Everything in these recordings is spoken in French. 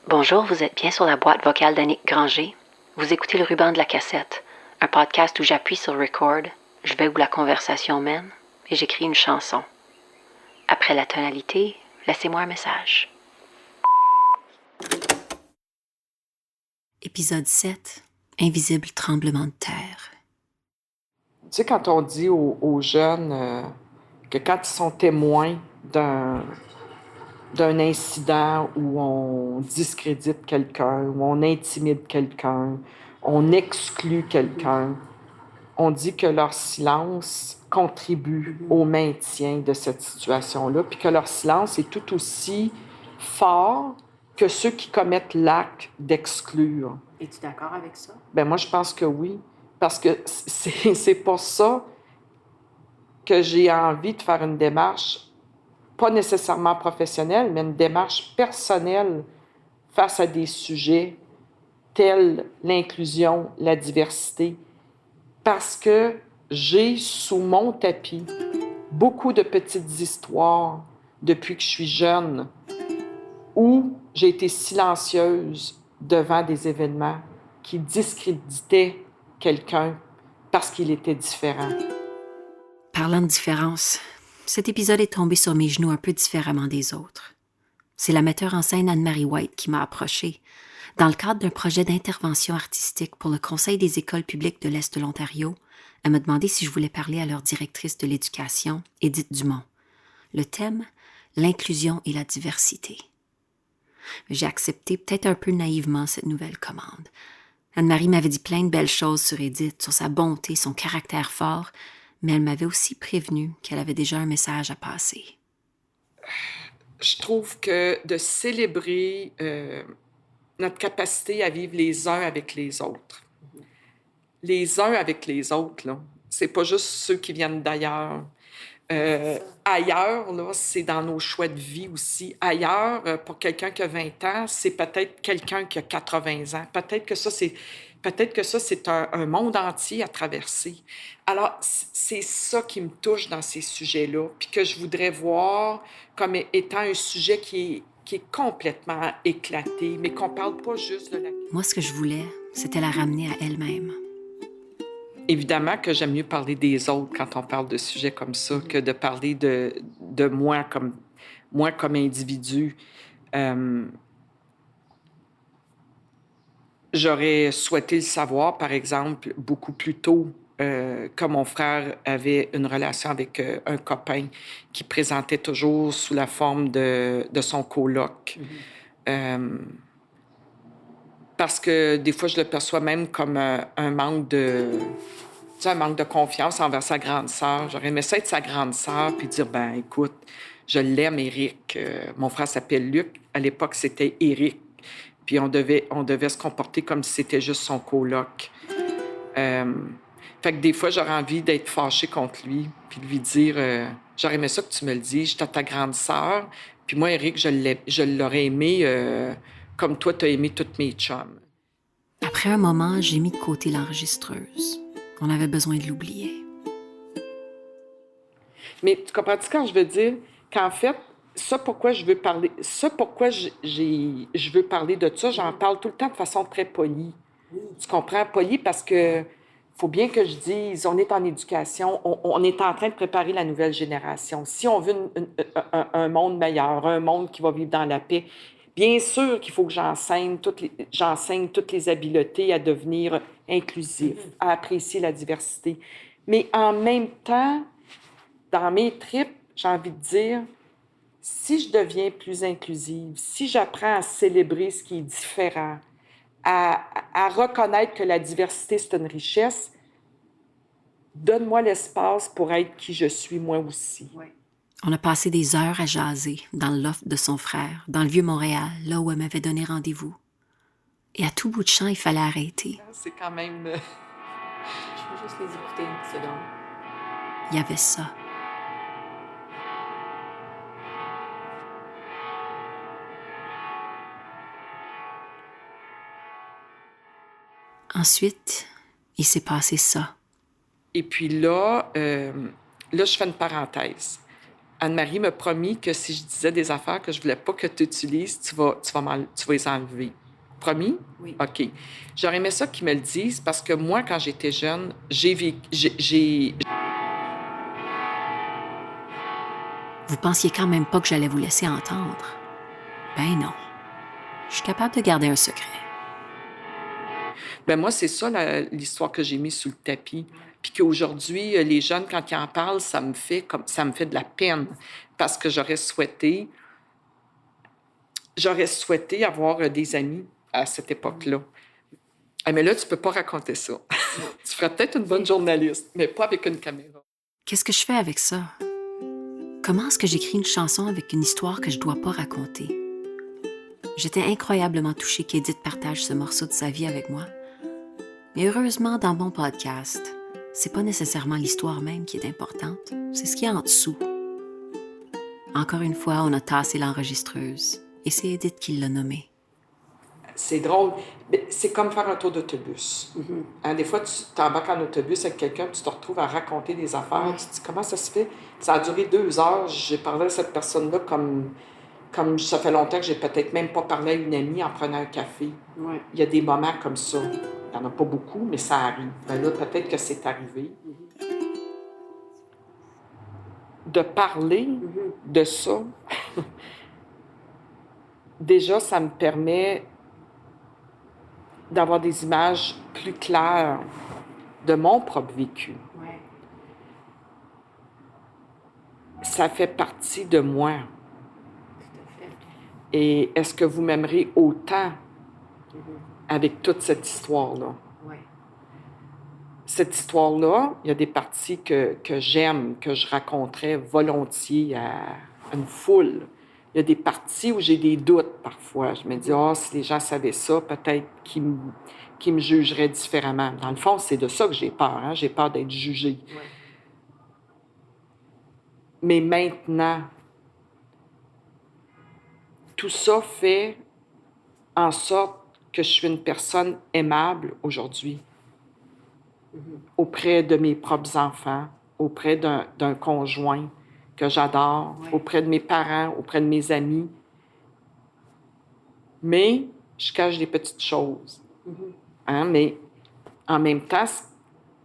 Bonjour, vous êtes bien sur la boîte vocale d'Annick Granger. Vous écoutez le ruban de la cassette, un podcast où j'appuie sur record, je vais où la conversation mène et j'écris une chanson. Après la tonalité, laissez-moi un message. Épisode 7. Invisible tremblement de terre. Tu sais, quand on dit aux jeunes que quand ils sont témoins d'un incident où on discrédite quelqu'un, où on intimide quelqu'un, on exclut quelqu'un, on dit que leur silence contribue au maintien de cette situation-là, puis que leur silence est tout aussi fort que ceux qui commettent l'acte d'exclure. Es-tu d'accord avec ça? Ben moi, je pense que oui. Parce que c'est pour ça que j'ai envie de faire une démarche, pas nécessairement professionnelle, mais une démarche personnelle face à des sujets tels l'inclusion, la diversité. Parce que j'ai sous mon tapis beaucoup de petites histoires depuis que je suis jeune où j'ai été silencieuse devant des événements qui discréditaient quelqu'un parce qu'il était différent. Parlant de différence, cet épisode est tombé sur mes genoux un peu différemment des autres. C'est la metteur en scène Anne-Marie White qui m'a approchée dans le cadre d'un projet d'intervention artistique pour le Conseil des écoles publiques de l'Est de l'Ontario. Elle m'a demandé si je voulais parler à leur directrice de l'éducation, Édith Dumont. Le thème, l'inclusion et la diversité. J'ai accepté peut-être un peu naïvement cette nouvelle commande. Anne-Marie m'avait dit plein de belles choses sur Édith, sur sa bonté, son caractère fort, mais elle m'avait aussi prévenu qu'elle avait déjà un message à passer. Je trouve que de célébrer notre capacité à vivre les uns avec les autres. Les uns avec les autres, là, c'est pas juste ceux qui viennent d'ailleurs. Ailleurs, là, c'est dans nos choix de vie aussi. Ailleurs, pour quelqu'un qui a 20 ans, c'est peut-être quelqu'un qui a 80 ans. Peut-être que ça, c'est un monde entier à traverser. Alors, c'est ça qui me touche dans ces sujets-là, puis que je voudrais voir comme étant un sujet qui est complètement éclaté, mais qu'on parle pas juste de la... Moi, ce que je voulais, c'était la ramener à elle-même. Évidemment que j'aime mieux parler des autres quand on parle de sujets comme ça que de parler de moi comme individu. J'aurais souhaité le savoir, par exemple, beaucoup plus tôt, que mon frère avait une relation avec un copain qui présentait toujours sous la forme de son coloc. Parce que des fois, je le perçois même comme un manque de... Tu sais, un manque de confiance envers sa grande sœur. J'aurais aimé ça être sa grande sœur puis dire, ben écoute, je l'aime, Éric. Mon frère s'appelle Luc. À l'époque, c'était Éric. Puis on devait se comporter comme si c'était juste son coloc. Fait que des fois, j'aurais envie d'être fâchée contre lui puis de lui dire, j'aurais aimé ça que tu me le dises, j'étais ta grande sœur. Puis moi, Éric, je l'aurais aimé comme toi, t'as aimé toutes mes chums. Après un moment, j'ai mis de côté l'enregistreuse. On avait besoin de l'oublier. Mais tu comprends-tu quand je veux dire qu'en fait, pourquoi je veux parler de ça, j'en parle tout le temps de façon très polie. Tu comprends? Polie parce que faut bien que je dise, on est en éducation, on est en train de préparer la nouvelle génération. Si on veut un monde meilleur, un monde qui va vivre dans la paix, bien sûr qu'il faut que j'enseigne toutes les habiletés à devenir inclusif, à apprécier la diversité. Mais en même temps, dans mes tripes, j'ai envie de dire, si je deviens plus inclusive, si j'apprends à célébrer ce qui est différent, à reconnaître que la diversité, c'est une richesse, donne-moi l'espace pour être qui je suis moi aussi. Oui. On a passé des heures à jaser dans le loft de son frère, dans le Vieux-Montréal, là où elle m'avait donné rendez-vous. Et à tout bout de champ, il fallait arrêter. C'est quand même... Je vais juste les écouter une petite seconde. Il y avait ça. Ensuite, il s'est passé ça. Et puis là, je fais une parenthèse. Anne-Marie m'a promis que si je disais des affaires que je voulais pas que tu utilises, tu vas les enlever. Promis? Oui. OK. J'aurais aimé ça qu'ils me le disent parce que moi, quand j'étais jeune, Vous pensiez quand même pas que j'allais vous laisser entendre? Ben non. Je suis capable de garder un secret. Ben moi, c'est ça l'histoire que j'ai mise sous le tapis. Puis qu'aujourd'hui, les jeunes, quand ils en parlent, ça me fait de la peine parce que j'aurais souhaité avoir des amis à cette époque-là. Ah, mais là, tu peux pas raconter ça. Tu ferais peut-être une bonne journaliste, mais pas avec une caméra. Qu'est-ce que je fais avec ça? Comment est-ce que j'écris une chanson avec une histoire que je dois pas raconter? J'étais incroyablement touchée qu'Édith partage ce morceau de sa vie avec moi. Mais heureusement, dans mon podcast, c'est pas nécessairement l'histoire même qui est importante, c'est ce qu'il y a en dessous. Encore une fois, on a tassé l'enregistreuse, et c'est Édith qui l'a nommée. C'est drôle. C'est comme faire un tour d'autobus. Hein, des fois, tu t'embarques en autobus avec quelqu'un, tu te retrouves à raconter des affaires. Tu te dis, comment ça se fait? Ça a duré 2 heures. J'ai parlé à cette personne-là comme ça fait longtemps que j'ai peut-être même pas parlé à une amie en prenant un café. Ouais. Il y a des moments comme ça. Il n'y en a pas beaucoup, mais ça arrive. Ben là, peut-être que c'est arrivé. De parler de ça, déjà, ça me permet d'avoir des images plus claires de mon propre vécu. Ouais. Ça fait partie de moi. Tout à fait. Et est-ce que vous m'aimerez autant avec toute cette histoire-là? Ouais. Cette histoire-là, il y a des parties que j'aime, que je raconterais volontiers à une foule. Il y a des parties où j'ai des doutes parfois. Je me dis, si les gens savaient ça, peut-être qu'ils me jugeraient différemment. Dans le fond, c'est de ça que j'ai peur. Hein? J'ai peur d'être jugée. Ouais. Mais maintenant, tout ça fait en sorte que je suis une personne aimable aujourd'hui auprès de mes propres enfants, auprès d'un conjoint que j'adore, auprès de mes parents, auprès de mes amis. Mais je cache des petites choses. Hein? Mais en même temps,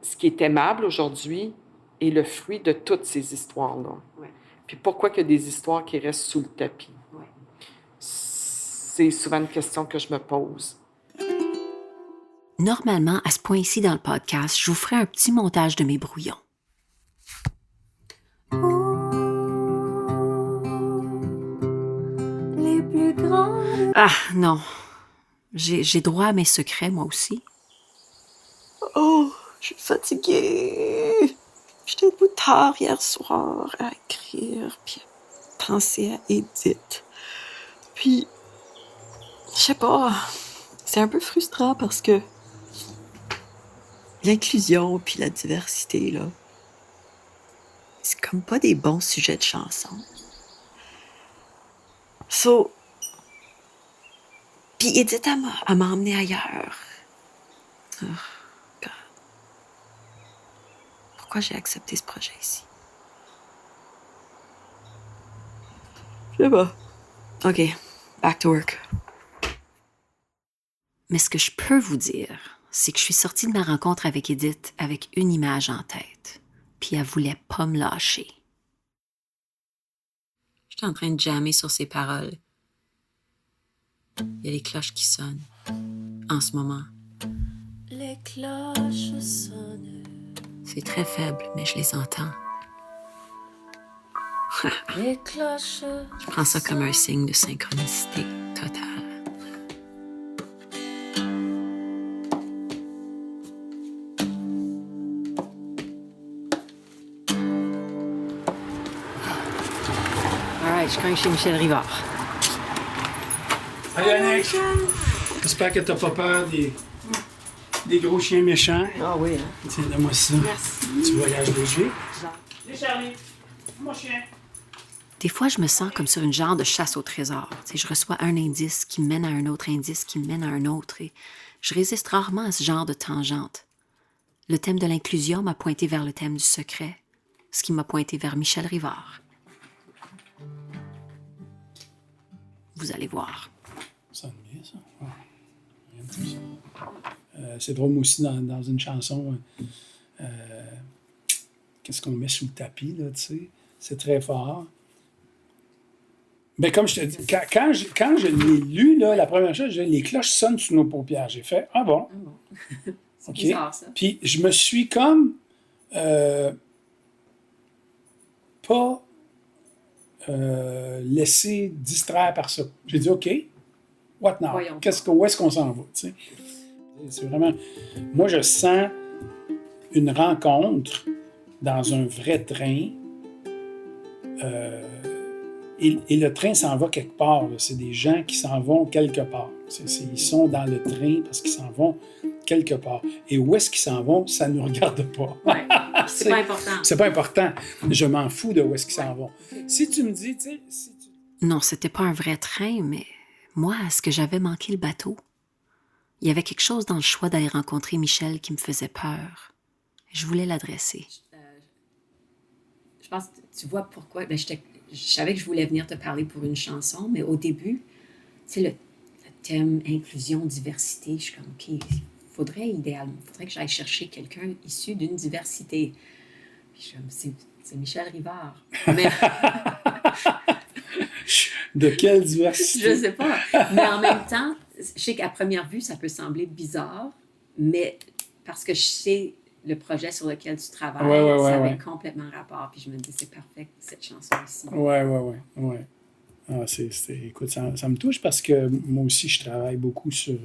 ce qui est aimable aujourd'hui est le fruit de toutes ces histoires-là. Ouais. Puis pourquoi il y a des histoires qui restent sous le tapis? Ouais. C'est souvent une question que je me pose. Normalement, à ce point-ci dans le podcast, je vous ferai un petit montage de mes brouillons. Les plus grands. Ah, non. J'ai droit à mes secrets, moi aussi. Oh, je suis fatiguée. J'étais debout tard hier soir à écrire, puis à penser à Edith. Puis, je sais pas, c'est un peu frustrant parce que l'inclusion puis la diversité, là, c'est comme pas des bons sujets de chansons. Puis Edith, elle m'a emmenée ailleurs. Oh, God. Pourquoi j'ai accepté ce projet ici? Je sais pas. OK, back to work. Mais ce que je peux vous dire, c'est que je suis sortie de ma rencontre avec Edith avec une image en tête. Puis elle voulait pas me lâcher. J'étais en train de jammer sur ses paroles. Il y a les cloches qui sonnent. En ce moment. Les cloches sonnent. C'est très faible, mais je les entends. Les cloches. Je prends ça comme un signe de synchronicité totale. All right, je cogne chez Michel Rivard. Salut Annick! J'espère que t'as pas peur des gros chiens méchants. Ah oui, hein? Tiens, donne-moi ça. Merci. Tu voyages léger. Viens Charlie, mon chien. Des fois, je me sens comme sur une genre de chasse au trésor. Tu sais, je reçois un indice qui mène à un autre indice qui mène à un autre et je résiste rarement à ce genre de tangente. Le thème de l'inclusion m'a pointé vers le thème du secret, ce qui m'a pointé vers Michel Rivard. Vous allez voir. Ça sonne bien, ça. Ouais. J'aime tout ça. C'est drôle, moi aussi, dans une chanson, qu'est-ce qu'on met sous le tapis, là, tu sais? C'est très fort. Mais comme je te dis, quand je l'ai lu, là, la première chose, les cloches sonnent sous nos paupières. J'ai fait, ah bon? C'est OK. bizarre, ça. Puis je me suis comme pas laissé distraire par ça. J'ai dit, OK, what now? Voyons. Où est-ce qu'on s'en va? Tu sais? C'est vraiment... Moi, je sens une rencontre dans un vrai train. Et le train s'en va quelque part. Là. C'est des gens qui s'en vont quelque part. Ils sont dans le train parce qu'ils s'en vont quelque part. Et où est-ce qu'ils s'en vont, ça ne nous regarde pas. Ouais. C'est pas important. C'est pas important. Je m'en fous de où est-ce qu'ils s'en vont. Si tu me dis, tu sais... Non, c'était pas un vrai train, mais moi, est-ce que j'avais manqué le bateau? Il y avait quelque chose dans le choix d'aller rencontrer Michel qui me faisait peur. Je voulais l'adresser. Je pense que tu vois pourquoi. Ben, je savais que je voulais venir te parler pour une chanson, mais au début, tu sais, le thème inclusion, diversité, je suis comme, OK, faudrait que j'aille chercher quelqu'un issu d'une diversité. Puis je suis comme, c'est Michel Rivard. Mais... De quelle diversité? Je sais pas. Mais en même temps, je sais qu'à première vue, ça peut sembler bizarre, mais parce que je sais le projet sur lequel tu travailles, ça avait complètement rapport. Puis je me dis, c'est parfait, cette chanson-ci. Oui. Ah, écoute, ça me touche parce que moi aussi, je travaille beaucoup sur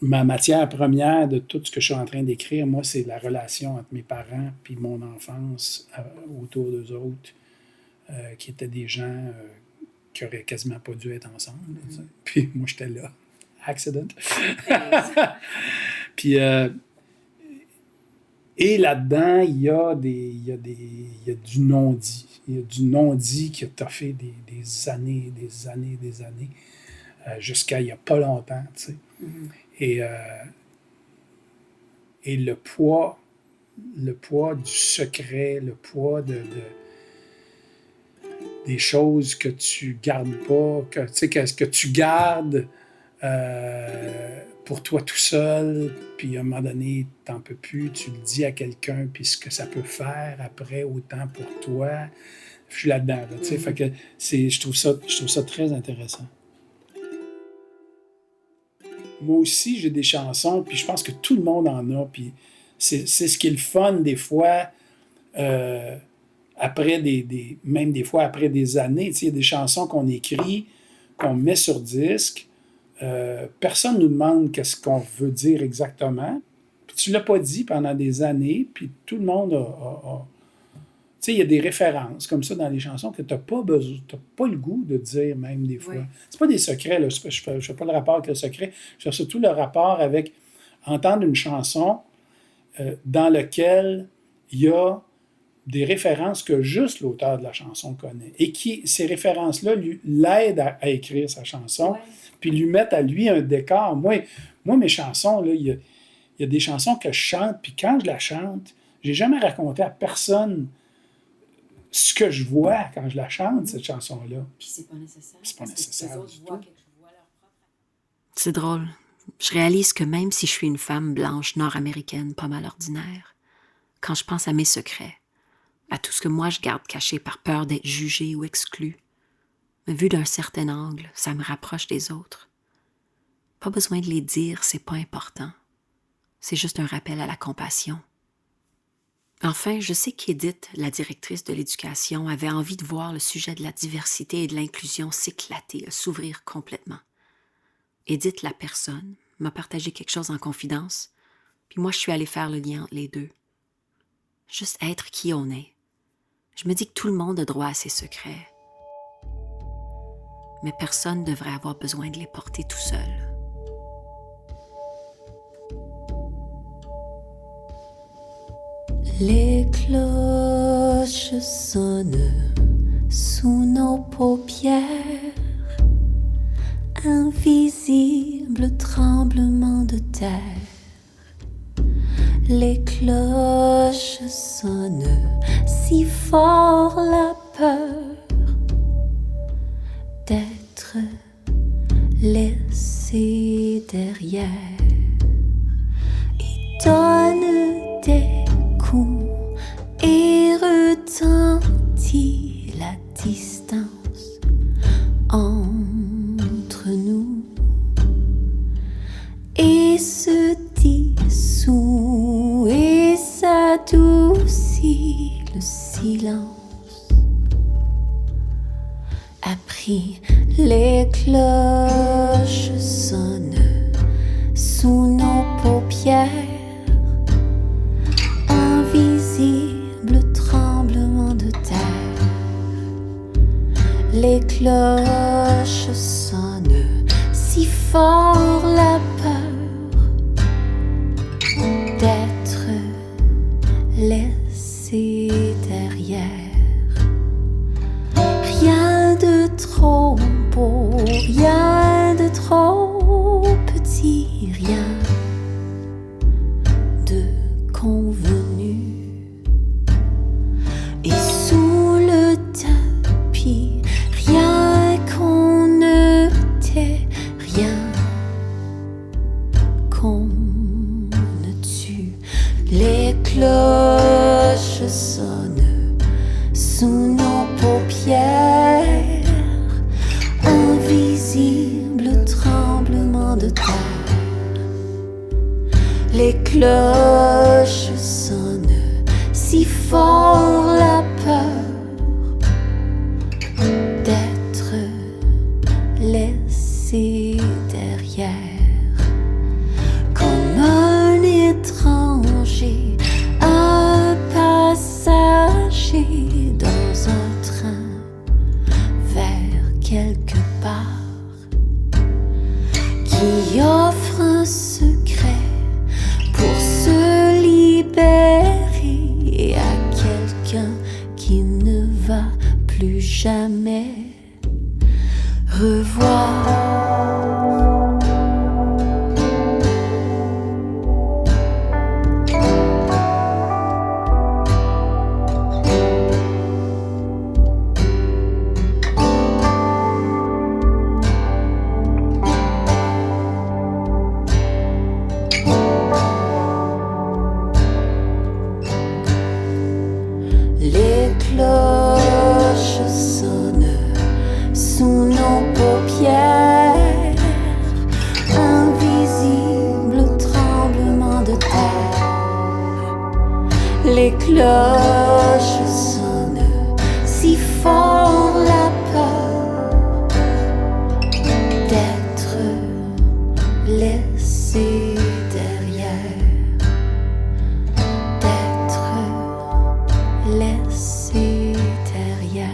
ma matière première de tout ce que je suis en train d'écrire. Moi, c'est la relation entre mes parents puis mon enfance autour d'eux autres, qui étaient des gens qui n'auraient quasiment pas dû être ensemble. Mm-hmm. Puis moi, j'étais là. Accident. Puis, et là-dedans, il y a du non-dit. Il y a du non-dit qui a toffé des années, jusqu'à il n'y a pas longtemps, tu sais. Mm-hmm. Et le poids du secret, le poids des choses que tu gardes pas, que tu gardes pour toi tout seul, puis à un moment donné, t'en peux plus, tu le dis à quelqu'un, puis ce que ça peut faire après, autant pour toi. Je suis là-dedans, là, tu sais. Fait que je trouve ça très intéressant. Moi aussi, j'ai des chansons, puis je pense que tout le monde en a, puis c'est ce qui est le fun des fois, après même des fois après des années, tu sais, il y a des chansons qu'on écrit, qu'on met sur disque. Personne ne nous demande qu'est-ce qu'on veut dire exactement. Puis tu ne l'as pas dit pendant des années, puis tout le monde a... Tu sais, il y a des références comme ça dans les chansons que tu n'as pas besoin, tu n'as pas le goût de dire même des fois. Oui. C'est pas des secrets, là. Je ne fais pas le rapport avec le secret. Je fais surtout le rapport avec entendre une chanson dans laquelle il y a des références que juste l'auteur de la chanson connaît. Et ces références-là l'aident à écrire sa chanson. Ouais. Puis lui mettre à lui un décor. Moi mes chansons, il y a des chansons que je chante, puis quand je la chante, j'ai jamais raconté à personne ce que je vois quand je la chante, cette chanson-là. Puis c'est pas nécessaire. C'est pas nécessaire. C'est drôle. Je réalise que même si je suis une femme blanche nord-américaine pas mal ordinaire, quand je pense à mes secrets, à tout ce que moi je garde caché par peur d'être jugée ou exclue, vu d'un certain angle, ça me rapproche des autres. Pas besoin de les dire, c'est pas important. C'est juste un rappel à la compassion. Enfin, je sais qu'Édith, la directrice de l'éducation, avait envie de voir le sujet de la diversité et de l'inclusion s'éclater, s'ouvrir complètement. Édith, la personne, m'a partagé quelque chose en confidence, puis moi je suis allée faire le lien entre les deux. Juste être qui on est. Je me dis que tout le monde a droit à ses secrets. Mais personne ne devrait avoir besoin de les porter tout seul. Les cloches sonnent sous nos paupières, invisible tremblement de terre. Les cloches sonnent si fort la peur laissé derrière et donne des coups et retentit la distance entre nous et se dissout et s'adoucit le silence. Appris, les cloches sonnent sous nos paupières, invisible tremblement de terre. Les cloches sonnent si fort la peur d'être laissé derrière. Rien de trop beau, rien de trop petit, rien de convenu. Et sous le tapis, rien qu'on ne tait, rien qu'on ne tue. Les cloches sonnent sous nos paupières, invisible tremblement de terre. Les cloches sonnent si fort la peur d'être laissé derrière. Comme un étranger, un passager dans un train vers quelque part qui offre un secret pour se libérer à quelqu'un qui ne va plus jamais revoir. Les cloches sonnent sous nos paupières, invisible tremblement de terre. Les cloches sonnent si fort la peur d'être laissé derrière, d'être laissé derrière.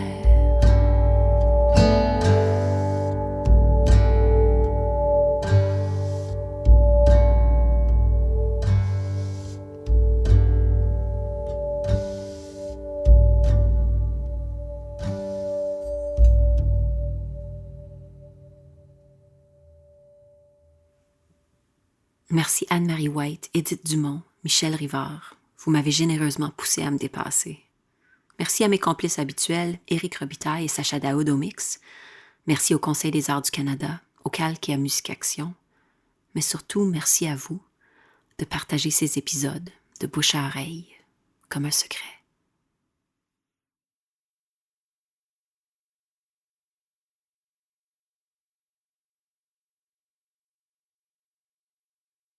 Merci Anne-Marie White, Édith Dumont, Michel Rivard. Vous m'avez généreusement poussé à me dépasser. Merci à mes complices habituels, Éric Robitaille et Sacha Daoud au mix. Merci au Conseil des arts du Canada, au Calque et à Musique Action. Mais surtout, merci à vous de partager ces épisodes de bouche à oreille comme un secret.